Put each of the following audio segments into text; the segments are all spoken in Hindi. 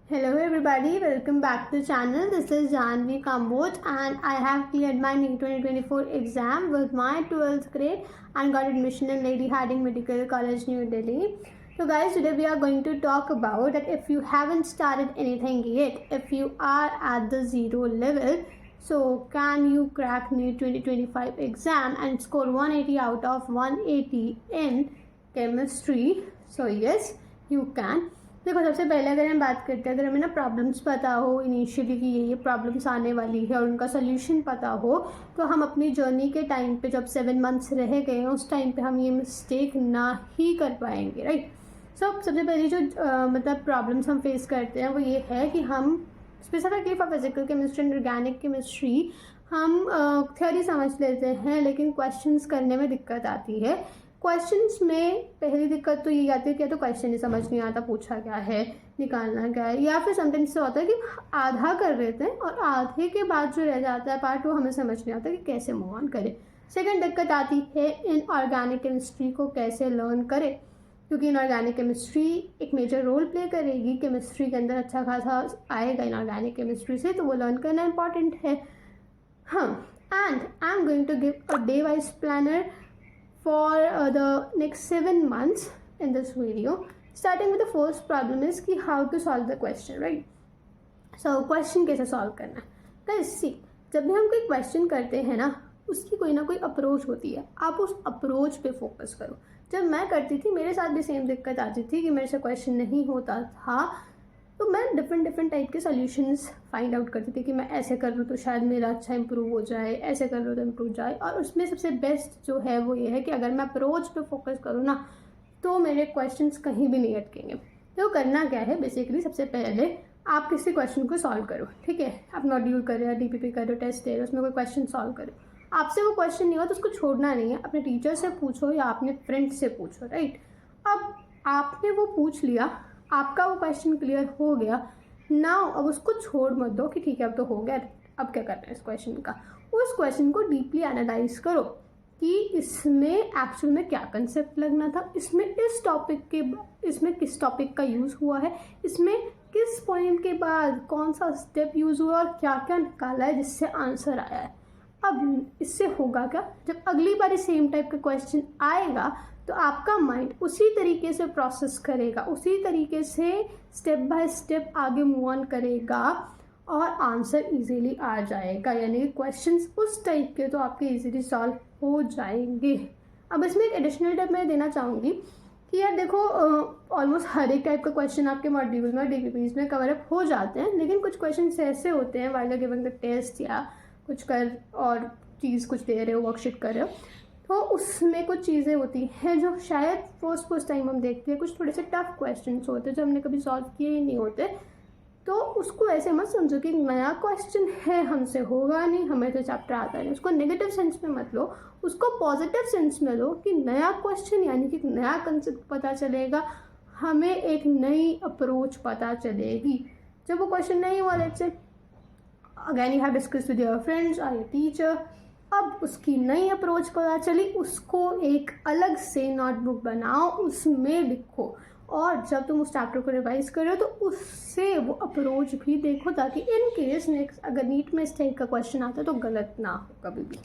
Hello everybody, welcome back to the channel. This is Janvi Kamboj and I have cleared my NEET 2024 exam with my 12th grade and got admission in Lady Hardinge Medical College, New Delhi. So guys, today we are going to talk about that if you haven't started anything yet, if you are at the 0 level, so can you crack NEET 2025 exam and score 180 out of 180 in chemistry? So yes, you can. देखो, सबसे पहले अगर हम बात करते हैं, अगर हमें ना प्रॉब्लम्स पता हो इनिशियली कि ये प्रॉब्लम्स आने वाली है और उनका सोल्यूशन पता हो, तो हम अपनी जर्नी के टाइम पे जब 7 मंथ्स रह गए हैं उस टाइम पे हम ये मिस्टेक ना ही कर पाएंगे, राइट। सबसे पहली जो मतलब प्रॉब्लम्स हम फेस करते हैं वो ये है कि हम specifically for physical chemistry and organic chemistry हम थ्योरी समझ लेते हैं, लेकिन क्वेश्चंस करने में दिक्कत आती है। क्वेश्चंस में पहली दिक्कत तो ये आती है कि तो क्वेश्चन ही समझ नहीं आता, पूछा क्या है, निकालना क्या है, या फिर समटाइम्स से होता है कि आधा कर लेते हैं और आधे के बाद जो रह जाता है पार्ट वो हमें समझ नहीं आता कि कैसे मूव ऑन करें। सेकंड दिक्कत आती है इन ऑर्गेनिक केमिस्ट्री को कैसे लर्न करें, क्योंकि इन ऑर्गेनिक केमिस्ट्री एक मेजर रोल प्ले करेगी, केमिस्ट्री के अंदर अच्छा खासा आएगा इन ऑर्गेनिक केमिस्ट्री से, तो वो लर्न करना इंपॉर्टेंट है। हाँ, and I am going to give a day wise planner for the next 7 months in this video. Starting with the first problem is कि how to solve the question, right? So question कैसे solve करना है? Guys see, जब भी हम कोई question करते हैं ना, उसकी कोई ना कोई अप्रोच होती है, आप उस अप्रोच पे फोकस करो। जब मैं करती थी मेरे साथ भी सेम दिक्कत आती थी कि मेरे से क्वेश्चन नहीं होता था, तो मैं डिफरेंट टाइप के सॉल्यूशंस फाइंड आउट करती थी कि मैं ऐसे कर लूँ तो शायद मेरा अच्छा इंप्रूव हो जाए, ऐसे कर लूँ तो इम्प्रूव जाए। और उसमें सबसे बेस्ट जो है वो ये है कि अगर मैं अप्रोच पे फोकस करूँ ना, तो मेरे क्वेश्चंस कहीं भी नहीं अटकेंगे। तो करना क्या है, बेसिकली सबसे पहले आप किसी क्वेश्चन को सॉल्व करो, ठीक है। आप मॉड्यूल कर रहे हो, DPP कर रहे हो, टेस्ट दे रहे हो, उसमें कोई क्वेश्चन सॉल्व करो। आपसे वो क्वेश्चन नहीं हो तो उसको छोड़ना नहीं है, अपने टीचर से पूछो या अपने फ्रेंड से पूछो, राइट। अब आपने वो पूछ लिया, आपका वो क्वेश्चन क्लियर हो गया, नाउ अब उसको छोड़ मत दो कि ठीक है अब तो हो गया, अब क्या करना है इस क्वेश्चन का। उस क्वेश्चन को डीपली एनालाइज करो कि इसमें एक्चुअल में क्या कंसेप्ट लगना था, इसमें इसमें किस टॉपिक का यूज़ हुआ है, इसमें किस पॉइंट के बाद कौन सा स्टेप यूज़ हुआ और क्या क्या निकाला है जिससे आंसर आया है। अब इससे होगा क्या, जब अगली बार सेम टाइप का क्वेश्चन आएगा तो आपका माइंड उसी तरीके से प्रोसेस करेगा, उसी तरीके से स्टेप बाय स्टेप आगे मूव ऑन करेगा और आंसर इजीली आ जाएगा। यानी क्वेश्चंस उस टाइप के तो आपके इजीली सॉल्व हो जाएंगे। अब इसमें एक एडिशनल टिप मैं देना चाहूँगी कि यार देखो, ऑलमोस्ट हर एक टाइप का क्वेश्चन आपके मॉड्यूल में DPPs में कवर अप हो जाते हैं, लेकिन कुछ क्वेश्चन ऐसे होते हैं वाइल गिविंग द टेस्ट या कुछ कर और चीज़ कुछ दे रहे हो, वर्कशीट कर रहे हो, तो उसमें कुछ चीज़ें होती हैं जो शायद फर्स्ट टाइम हम देखते हैं, कुछ थोड़े से टफ क्वेश्चंस होते हैं जो हमने कभी सॉल्व किए ही नहीं होते। तो उसको ऐसे मत समझो कि नया क्वेश्चन है, हमसे होगा नहीं, हमें तो चैप्टर आता नहीं। उसको नेगेटिव सेंस में मत लो, उसको पॉजिटिव सेंस में लो कि नया क्वेश्चन यानी कि नया कंसेप्ट पता चलेगा, हमें एक नई अप्रोच पता चलेगी। जब वो क्वेश्चन नहीं हुआ, let's say again you have discuss with your friends और योर टीचर, अब उसकी नई अप्रोच पता चली, उसको एक अलग से नोटबुक बनाओ, उसमें लिखो, और जब तुम उस चैप्टर को रिवाइज कर रहे हो तो उससे वो अप्रोच भी देखो, ताकि इन केस नेक्स्ट अगर नीट में इस टाइप का क्वेश्चन आता है तो गलत ना हो कभी भी।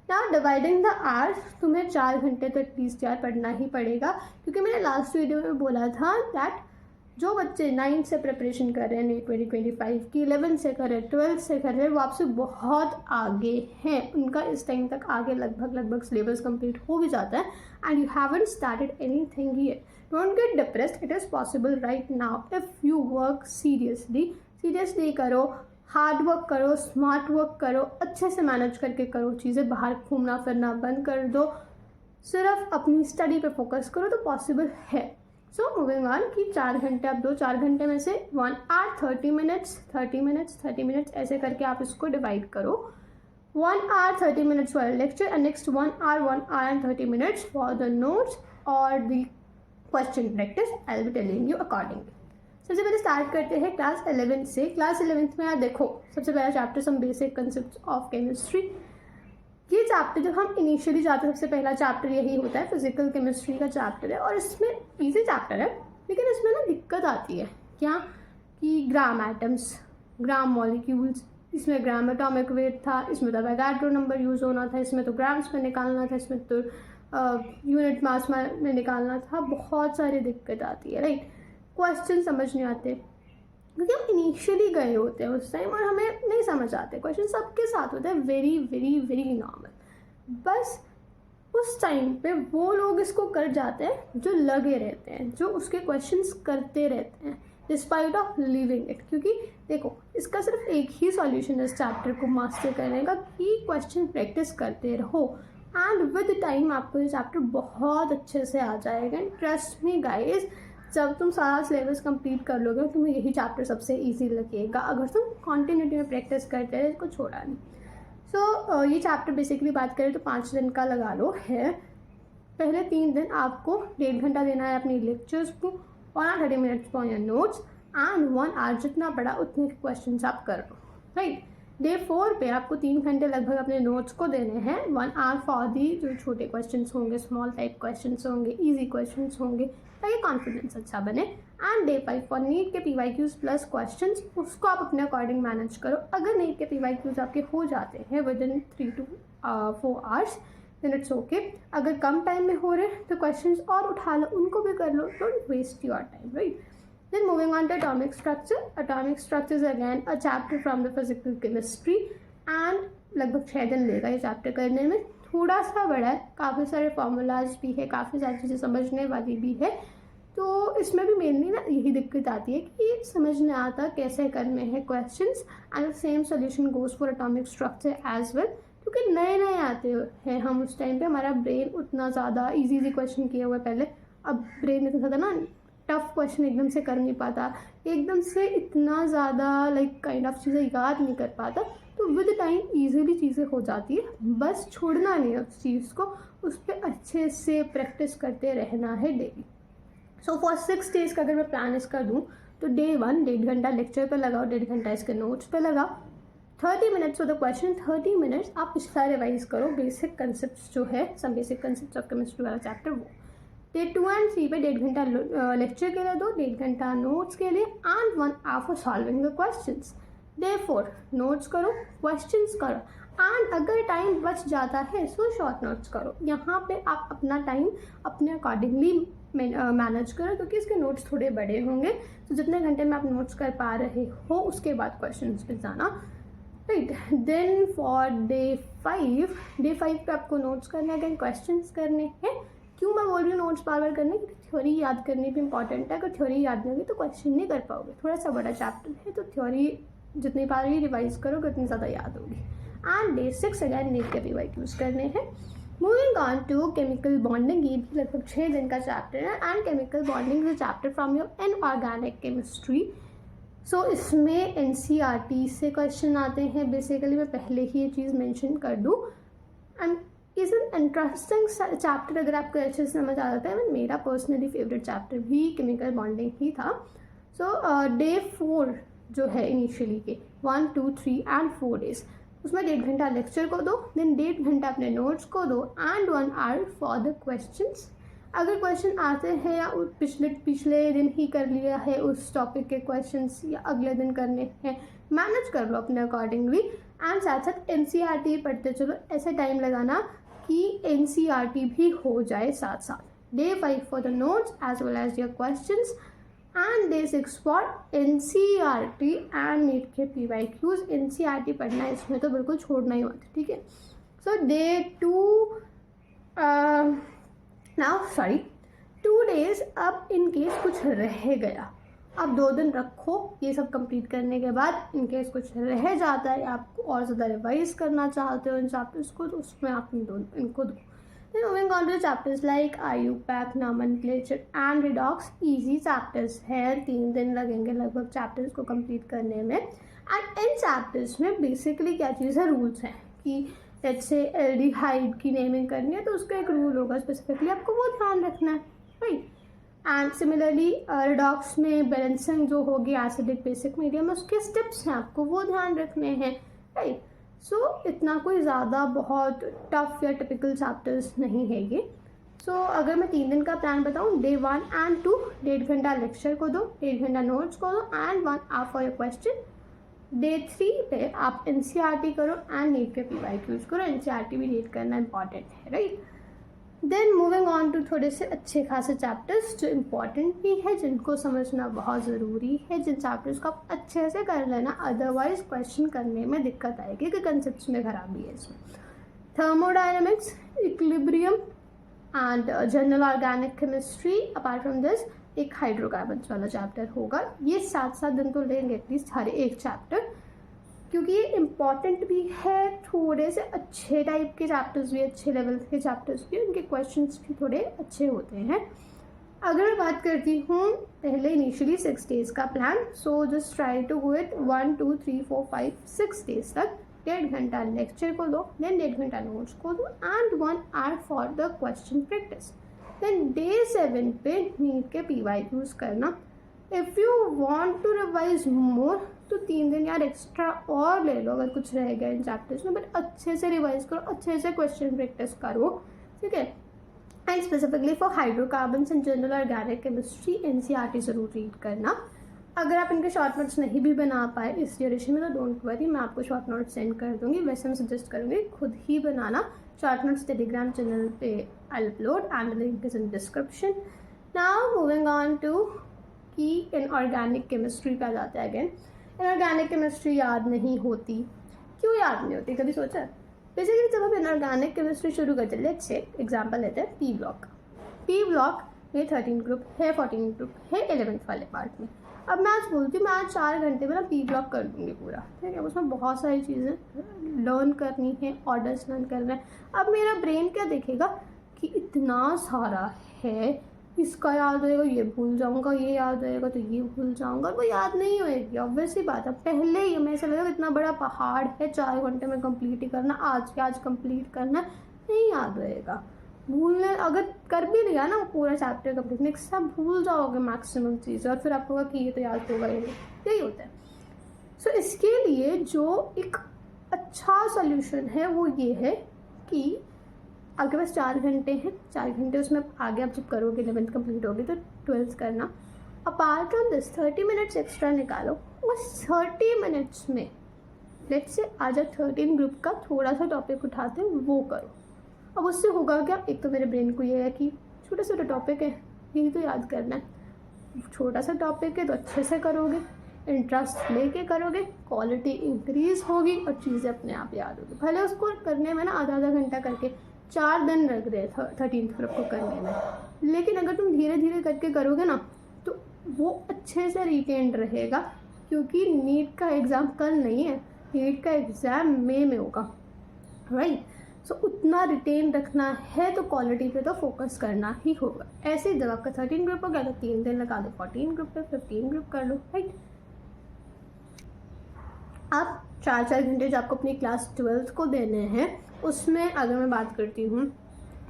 नाउ डिवाइडिंग द आवर्स, तुम्हें 4 घंटे तो एटलीस्ट यार पढ़ना ही पड़ेगा, क्योंकि मैंने लास्ट वीडियो में बोला था दैट जो बच्चे 9 से प्रिपरेशन कर रहे हैं NEET 2025 की, 11 से कर रहे हैं, 12 से कर रहे हैं, वो आपसे बहुत आगे हैं। उनका इस टाइम तक आगे लगभग सिलेबस कंप्लीट हो भी जाता है and you haven't started anything here. Don't get depressed, it is possible right now if you work seriously करो, हार्ड वर्क करो, स्मार्ट वर्क करो, अच्छे से मैनेज करके करो चीज़ें, बाहर घूमना फिरना बंद कर दो, सिर्फ अपनी स्टडी पे फोकस करो तो पॉसिबल है। सो मूविंग ऑन कि 4 घंटे आप दो, 4 घंटे में से 1 hour 30 मिनट्स ऐसे करके आप इसको डिवाइड करो। 1 hour 30 minutes for a lecture and next 1 hour and 30 minutes for the notes or the question practice. I'll be telling you accordingly. सबसे पहले स्टार्ट करते हैं क्लास 11 से। क्लास 11th में यार देखो, सबसे पहला chapter some basic concept of chemistry. ये चैप्टर जब हम इनिशियली जाते हैं सबसे पहला चैप्टर यही होता है, फिजिकल केमिस्ट्री का चैप्टर है, और इसमें इजी चैप्टर है, लेकिन इसमें ना दिक्कत आती है क्या कि ग्राम एटम्स, ग्राम मॉलिक्यूल्स, इसमें ग्राम एटॉमिक वेट था, इसमें तो एवोगाड्रो नंबर यूज़ होना था, इसमें तो ग्राम्स में निकालना था, इसमें तो यूनिट मास में निकालना था। बहुत सारी दिक्कत आती है, राइट। क्वेश्चन समझ नहीं आते क्योंकि हम इनिशियली गए होते हैं उस टाइम और हमें नहीं समझ आते। क्वेश्चन सबके साथ होता है, वेरी वेरी वेरी नॉर्मल। बस उस टाइम पे वो लोग इसको कर जाते हैं जो लगे रहते हैं, जो उसके क्वेश्चंस करते रहते हैं डिस्पाइट ऑफ लिविंग इट। क्योंकि देखो, इसका सिर्फ एक ही सॉल्यूशन है इस चैप्टर को मास्टर करने का कि क्वेश्चन प्रैक्टिस करते रहो एंड विद टाइम आपको ये चैप्टर बहुत अच्छे से आ जाएगा। एंड ट्रस्ट मी गाइस, जब तुम सारा सिलेबस कंप्लीट कर लोगे तुम्हें यही चैप्टर सबसे इजी लगेगा अगर तुम कॉन्टिन्यूटी में प्रैक्टिस करते रहे, इसको छोड़ा नहीं। सो ये चैप्टर बेसिकली बात करें तो 5 दिन का लगा लो है। पहले 3 दिन आपको 1.5 घंटा देना है अपनी लेक्चर्स को, 30 minutes for your notes and 1 hour जितना पड़ा उतने क्वेश्चन आप कर लो, राइट। डे 4 पे आपको 3 घंटे लगभग अपने नोट्स को देने हैं, 1 आवर फॉर दी जो छोटे क्वेश्चन होंगे, स्मॉल टाइप क्वेश्चन होंगे, ईजी क्वेश्चन होंगे, ताकि कॉन्फिडेंस अच्छा बने। एंड डे 5 फॉर नीट के PYQs प्लस क्वेश्चन, उसको आप अपने अकॉर्डिंग मैनेज करो। अगर नीट के PYQs आपके हो जाते हैं विद इन 3 to 4 hours then it's okay. अगर कम टाइम में हो रहे तो क्वेश्चंस और उठा लो, उनको भी कर लो, don't waste your time, right. Then moving on to atomic structure. Atomic structure is again a chapter from the physical chemistry and लगभग 6 दिन लेगा ये चैप्टर करने में। थोड़ा सा बड़ा है, काफ़ी सारे फॉर्मूलाज भी है, काफ़ी सारी चीज़ें समझने वाली भी है। तो इसमें भी मेनली ना यही दिक्कत आती है कि समझ नहीं आता कैसे करने हैं questions and same solution goes for atomic structure as well. क्योंकि नए नए आते हैं हम उस टाइम पे, हमारा ब्रेन उतना ज़्यादा इजी क्वेश्चन किए हुए पहले, अब ब्रेन इतना ज़्यादा ना टफ क्वेश्चन एकदम से कर नहीं पाता, एकदम से इतना ज़्यादा लाइक काइंड ऑफ चीज़ें याद नहीं कर पाता। तो विद टाइम ईजीली चीज़ें हो जाती है, बस छोड़ना नहीं है उस चीज़ को, उस पर अच्छे से प्रैक्टिस करते रहना है डेली। सो फॉर 6 डेज़ का अगर मैं प्लान इसका दूँ तो डे 1 1.5 घंटा लेक्चर पर लगाओ, 1.5 घंटा इसके नोट्स पर लगाओ, 30 minutes for the question, 30 minutes आप पिछला रिवाइज करो, बेसिक कंसेप्ट जो है, सब बेसिक कंसेप्ट ऑफ केमिस्ट्री वाला चैप्टर वो। डे 2 and 3 पे 1.5 घंटा लेक्चर के लिए दो, 1.5 घंटा नोट्स के लिए and 1 hour for solving the questions. Day 4 notes करो, क्वेश्चंस करो एंड अगर टाइम बच जाता है सो शॉर्ट नोट्स करो। यहाँ पे आप अपना टाइम अपने अकॉर्डिंगली मैनेज करो क्योंकि इसके नोट्स थोड़े बड़े होंगे, तो जितने घंटे में आप नोट्स कर पा रहे हो उसके बाद क्वेश्चन पे जाना, राइट। देन फॉर डे 5 पे आपको नोट्स करने हैं, क्वेश्चन करने हैं। क्यों मैं बोल रही हूँ नोट्स बार बार करने की, थ्योरी याद करनी भी इंपॉर्टेंट है। अगर थ्योरी याद नहीं होगी तो क्वेश्चन नहीं कर पाओगे, थोड़ा सा बड़ा चैप्टर है तो थ्योरी जितनी बार ही रिवाइज करोगे उतनी ज़्यादा याद होगी। एंड डे 6 अगैन नीट के PYQs करने हैं। Moving on to chemical bonding, ये भी लगभग 6 दिन का चैप्टर है and chemical bonding is chapter from your inorganic chemistry. So इसमें NCERT से क्वेश्चन आते हैं बेसिकली, मैं पहले ही ये चीज़ मेंशन कर दूँ। And is an interesting chapter, अगर आपको अच्छे से समझ आ जाता है। मेरा पर्सनली फेवरेट चैप्टर भी केमिकल बॉन्डिंग ही था। सो डे 4 जो है इनिशियली के 1, 2, 3 एंड 4 डेज, उसमें 1.5 घंटा लेक्चर को दो, देन 1.5 घंटा अपने नोट्स को दो and 1 hour for the questions. अगर क्वेश्चन आते हैं या पिछले दिन ही कर लिया है उस टॉपिक के क्वेश्चंस या अगले दिन करने हैं, मैनेज कर लो अपने अकॉर्डिंगली। एंड साथ साथ NCERT पढ़ते चलो, ऐसे टाइम लगाना कि NCERT भी हो जाए साथ साथ। Day 5 for the notes as well as your questions and day 6 for NCERT and NEET के PYQs। NCERT पढ़ना है, इसमें तो बिल्कुल छोड़ना ही मत, ठीक है। सो डे 2 डेज, अब इन केस कुछ रह गया, अब 2 दिन रखो ये सब कंप्लीट करने के बाद। इन केस कुछ रह जाता है, आपको और ज़्यादा रिवाइज करना चाहते हो इन चैप्टर्स को, तो उसमें आप इनको दो। Then moving on to chapters like IUPAC, nomenclature and redox, easy chapters है, 3 दिन लगेंगे लगभग चैप्टर्स को कंप्लीट करने में। एंड इन चैप्टर्स में बेसिकली क्या चीज़ है, रूल्स हैं कि लेट्स से एल्डिहाइड की नेमिंग करनी है तो उसका एक रूल होगा स्पेसिफिकली, आपको वो ध्यान रखना है, राइट। एंड सिमिलरली रिडॉक्स में बैलेंसिंग जो होगी एसिडिक बेसिक मीडियम, उसके स्टेप्स हैं, आपको वो ध्यान रखने हैं, राइट। सो इतना कोई ज़्यादा बहुत टफ या टिपिकल चैप्टर्स नहीं है ये। सो अगर मैं 3 दिन का प्लान बताऊँ, डे 1 and 2 1.5 घंटा लेक्चर को दो, 1.5 घंटा नोट्स को दो and 1 hour for your question. Day 3 पे आप NCERT करो एंड नीट के PYQs करो। NCERT भी रीड करना इंपॉर्टेंट है, right. Then moving on to थोड़े से अच्छे खासे चैप्टर्स जो इम्पॉर्टेंट भी है, जिनको समझना बहुत ज़रूरी है, जिन चैप्टर्स को आप अच्छे से कर लेना, अदरवाइज क्वेश्चन करने में दिक्कत आएगी कि कंसेप्ट्स में खराबी है इसमें। Thermodynamics, equilibrium and general organic chemistry. Apart from this एक हाइड्रोकार्बन्स वाला चैप्टर होगा। ये 7-7 दिन तो लेंगे एटलीस्ट हर एक चैप्टर, क्योंकि ये इम्पॉर्टेंट भी है। थोड़े से अच्छे टाइप के चैप्टर्स भी, अच्छे लेवल के चैप्टर्स भी, उनके क्वेश्चंस भी थोड़े अच्छे होते हैं। अगर मैं बात करती हूँ पहले इनिशियली 6 डेज़ का plan, so just try to go it 1 2 3 4 5 6 days तक। 1.5 घंटा लेक्चर को दो, देन 1.5 घंटा नोट्स को दो and 1 hour for the question practice. Then day 7 पे नीट के PYQs करना। If you want to revise more तो 3 दिन यार एक्स्ट्रा और ले लो अगर कुछ रह गया इन चैप्टर्स में, बट अच्छे से रिवाइज करो, अच्छे से क्वेश्चन प्रैक्टिस करो, ठीक है। And specifically for hydrocarbons and general organic chemistry NCERT ज़रूर रीड करना। अगर आप इनके शॉर्ट नोट्स नहीं भी बना पाए इस ड्यूरेशन में तो डोंट वरी, मैं आपको शॉर्ट नोट्स सेंड कर दूँगी। वैसे मैं सजेस्ट करूँगी खुद ही बनाना शॉर्ट नोट्स। टेलीग्राम चैनल पे I upload and link is in description. Now moving on to कि इनऑर्गेनिक केमिस्ट्री पे आ जाता है अगेन। इनऑर्गेनिक केमिस्ट्री याद नहीं होती, क्यों याद नहीं होती, कभी सोचा? बेसिकली जब हम इनऑर्गेनिक केमिस्ट्री शुरू करते हैं, लेट्स से एग्जांपल लेते हैं P ब्लॉक। P ब्लॉक में 13 ग्रुप है, 14 ग्रुप है 11th वाले पार्ट में। अब मैं आज बोलती हूँ मैं आज 4 घंटे में ना P ब्लॉक कर दूँगी पूरा, ठीक है। उसमें बहुत सारी चीज़ें लर्न करनी है, ऑर्डर्स लर्न करना है। अब मेरा ब्रेन क्या देखेगा कि इतना सारा है, इसका याद होएगा ये भूल जाऊंगा, ये याद होएगा तो ये भूल जाऊंगा, वो याद नहीं होएगी। ऑब्वियस ही बात है, पहले ही हमें ऐसा लगेगा इतना बड़ा पहाड़ है 4 घंटे में कंप्लीट ही करना, आज के आज कंप्लीट करना, नहीं याद होएगा। भूलने अगर कर भी लिया ना पूरा चैप्टर कंप्लीट, नेक्स्ट सब भूल जाओगे मैक्सिमम चीज़ें, और फिर आपको होगा कि ये तो याद होगा, यही होता है। सो इसके लिए जो एक अच्छा सोल्यूशन है वो ये है कि आपके पास 4 घंटे हैं, 4 घंटे उसमें आगे आप जब करोगे 11th कंप्लीट होगी तो 12th करना। Apart from this 30 minutes extra निकालो, उस 30 मिनट्स में लेट्स से आज 13 ग्रुप का थोड़ा सा टॉपिक उठाते हैं वो करो। अब उससे होगा क्या, एक तो मेरे ब्रेन को ये है कि छोटा छोटा टॉपिक है, यही तो याद करना है, छोटा सा टॉपिक है तो अच्छे से करोगे, इंटरेस्ट लेके करोगे, क्वालिटी इंक्रीज होगी और चीज़ें अपने आप याद होगी। भले उसको करने में ना आधा घंटा करके 4 दिन लग रहे 13th ग्रुप को करने में, लेकिन अगर तुम धीरे धीरे करके करोगे ना तो वो अच्छे से रिटेन्ड रहेगा, क्योंकि नीट का एग्ज़ाम कल नहीं है, नीट का एग्ज़ाम मई में होगा, राइट। सो उतना रिटेन रखना है तो क्वालिटी पे तो फोकस करना ही होगा। ऐसे ही जब आपका 13 ग्रुप हो गया तो 3 दिन लगा दो 14 ग्रुप पे, 15 ग्रुप कर लो, राइट। आप 4-4 घंटे जो आपको अपनी क्लास 12th को देने हैं, उसमें अगर मैं बात करती हूँ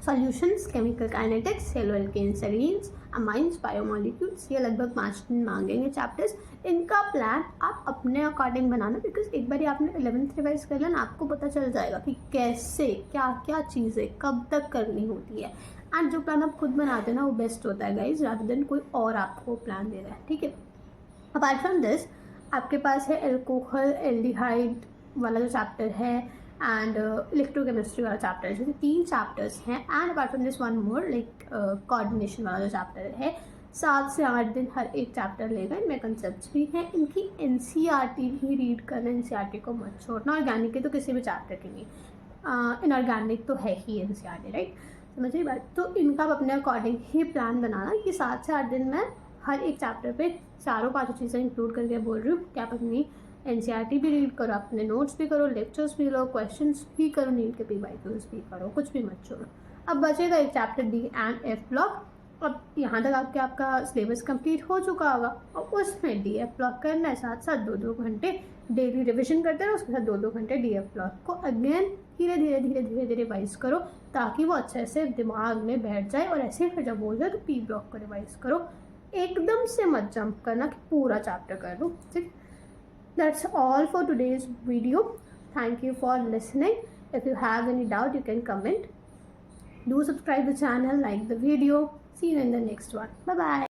सॉल्यूशंस, केमिकल काइनेटिक्स, सेलो एल्केन्स, सेरीन्स, अमाइंस, बायोमॉलिक्यूल्स, ये लगभग 5 दिन मांगेंगे चैप्टर्स। इनका प्लान आप अपने अकॉर्डिंग बनाना, बिकॉज एक बार आपने 11th रिवाइज कर लेना, आपको पता चल जाएगा कि कैसे क्या क्या चीज़ें कब तक करनी होती है। एंड जो प्लान आप खुद बनाते हैं ना वो बेस्ट होता है गाइज, रादर देन कोई और आपको प्लान दे रहा है, ठीक है। अपार्ट फ्रॉम दिस आपके पास है एल्कोहल एल्डिहाइड वाला जो चैप्टर है एंड इलेक्ट्रोकेमिस्ट्री वाला चैप्टर है, जैसे 3 चैप्टर्स हैं। And apart from this 1 more like coordination वाला जो चैप्टर है, 7 से 8 दिन हर एक चैप्टर लेगा। इनमें कंसेप्ट्स भी हैं, इनकी NCERT भी रीड करना, NCERT को मत छोड़ना। ऑर्गेनिक के तो किसी भी चैप्टर की नहीं, इनऑर्गेनिक तो है ही NCERT, राइट, समझ रही बात। तो इनका आप अपने अकॉर्डिंग ही प्लान बनाना कि 7 से 8 दिन में हर एक चैप्टर पे चारों 5 चीज़ें इंक्लूड करके बोल रही हूँ कि आप अपनी NCERT भी रीड करो, अपने नोट्स भी करो, लेक्चर्स भी लो, क्वेश्चंस भी करो, नीट के PYQs भी करो, कुछ भी मत छोड़ो। अब बचेगा एक chapter D and F block. अब यहाँ तक आपका सिलेबस कंप्लीट हो चुका होगा और उसमें DF ब्लॉक करना है, साथ साथ 2-2 घंटे डेली रिविजन करते रहो, उसके साथ 2-2 घंटे DF ब्लॉक को अगेन धीरे धीरे रिवाइज करो ताकि वो अच्छे से दिमाग में बैठ जाए। और ऐसे ही फिर जब हो जाए तो P ब्लॉक को रिवाइज करो, एकदम से मत जंप करना कि पूरा चैप्टर कर लो, ठीक। That's all for today's video. Thank you for listening. If you have any doubt, you can comment. Do subscribe the channel, like the video. See you in the next one. Bye bye.